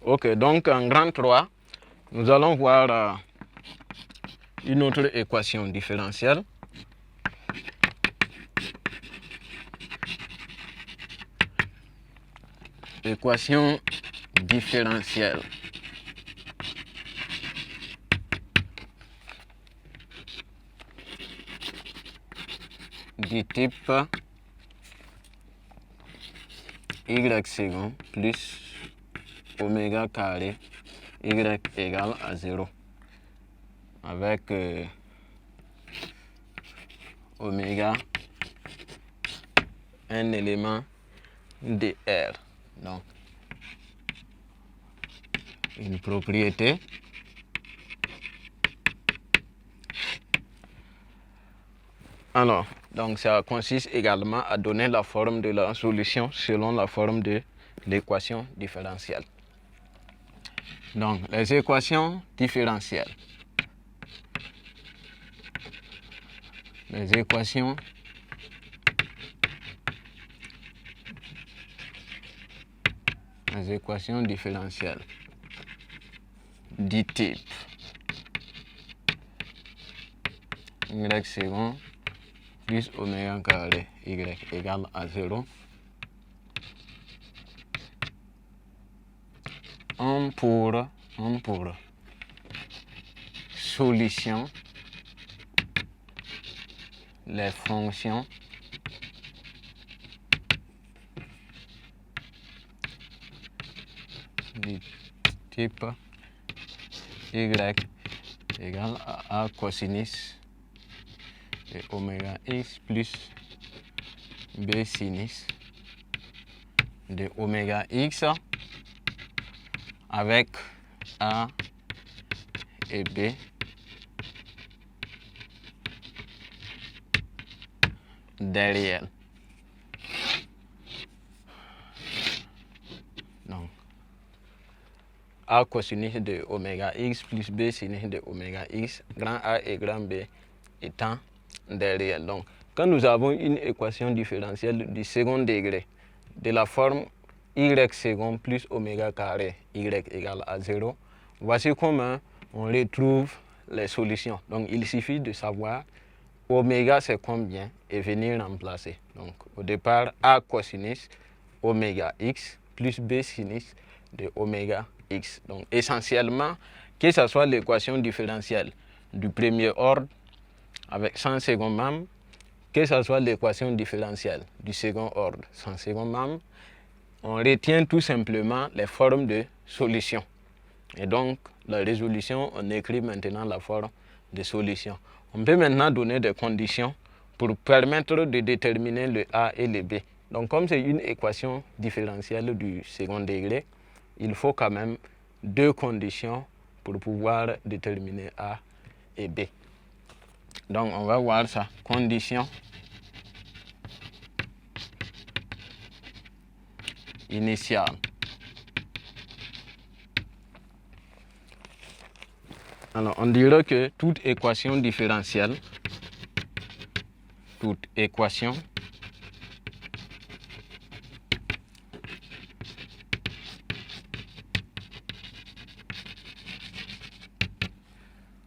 Ok, donc en grand 3, nous allons voir une autre équation différentielle. Équation différentielle. Du type y second plus oméga carré y égale à 0 avec oméga un élément de R. Donc, une propriété alors, donc ça consiste également à donner la forme de la solution selon la forme de l'équation différentielle. Donc, les équations différentielles. Les équations différentielles du type y second plus oméga carré y égale à 0 ont pour solution les fonctions du type y égale à A cosinus de oméga x plus B sinus de oméga x avec A et B derrière. Donc, A cosinus de oméga x plus B sinus de oméga x, grand A et grand B étant derrière. Donc, quand nous avons une équation différentielle du second degré de la forme y second plus oméga carré y égale à 0, voici comment on retrouve les solutions. Donc, il suffit de savoir oméga c'est combien et venir remplacer. Donc, au départ, A cosinus oméga x plus B sinus de oméga x. Donc, essentiellement, que ce soit l'équation différentielle du premier ordre avec 100 second membres, que ce soit l'équation différentielle du second ordre sans second membre, on retient tout simplement les formes de solution. Et donc, la résolution, on écrit maintenant la forme de solution. On peut maintenant donner des conditions pour permettre de déterminer le A et le B. Donc, comme c'est une équation différentielle du second degré, il faut quand même deux conditions pour pouvoir déterminer A et B. Donc, on va voir ça. Condition initiale. Alors, on dirait que toute équation différentielle,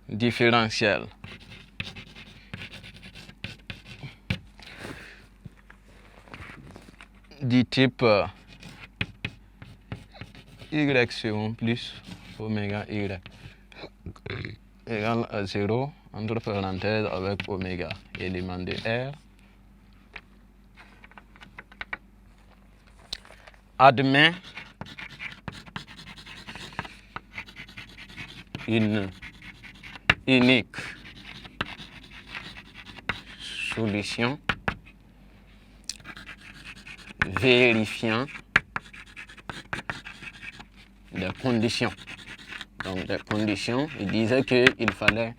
différentielle du type y second plus oméga y égale à 0 entre parenthèses avec oméga élément de R admet une unique solution vérifiant des conditions. Donc, des conditions, il disait qu'il fallait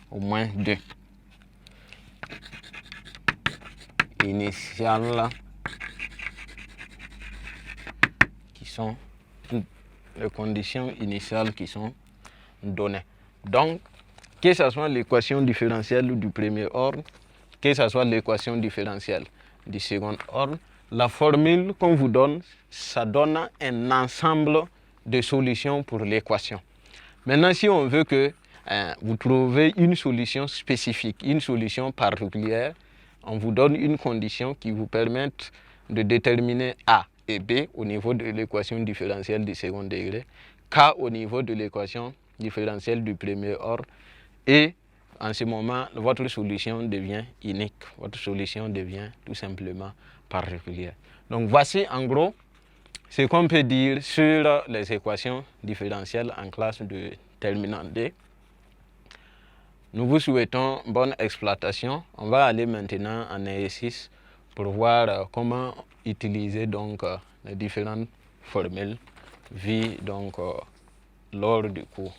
au moins deux. Initiales, qui sont toutes les conditions initiales qui sont données. Donc, que ce soit l'équation différentielle du premier ordre, que ce soit l'équation différentielle du second ordre, la formule qu'on vous donne, ça donne un ensemble de solution pour l'équation. Maintenant, si on veut que vous trouvez une solution spécifique, une solution particulière, on vous donne une condition qui vous permette de déterminer A et B au niveau de l'équation différentielle du second degré, K au niveau de l'équation différentielle du premier ordre, et en ce moment, votre solution devient unique, votre solution devient tout simplement particulière. Donc voici en gros ce qu'on peut dire sur les équations différentielles en classe de terminale D. Nous vous souhaitons bonne exploitation. On va aller maintenant en exercice pour voir comment utiliser donc les différentes formules vues donc lors du cours.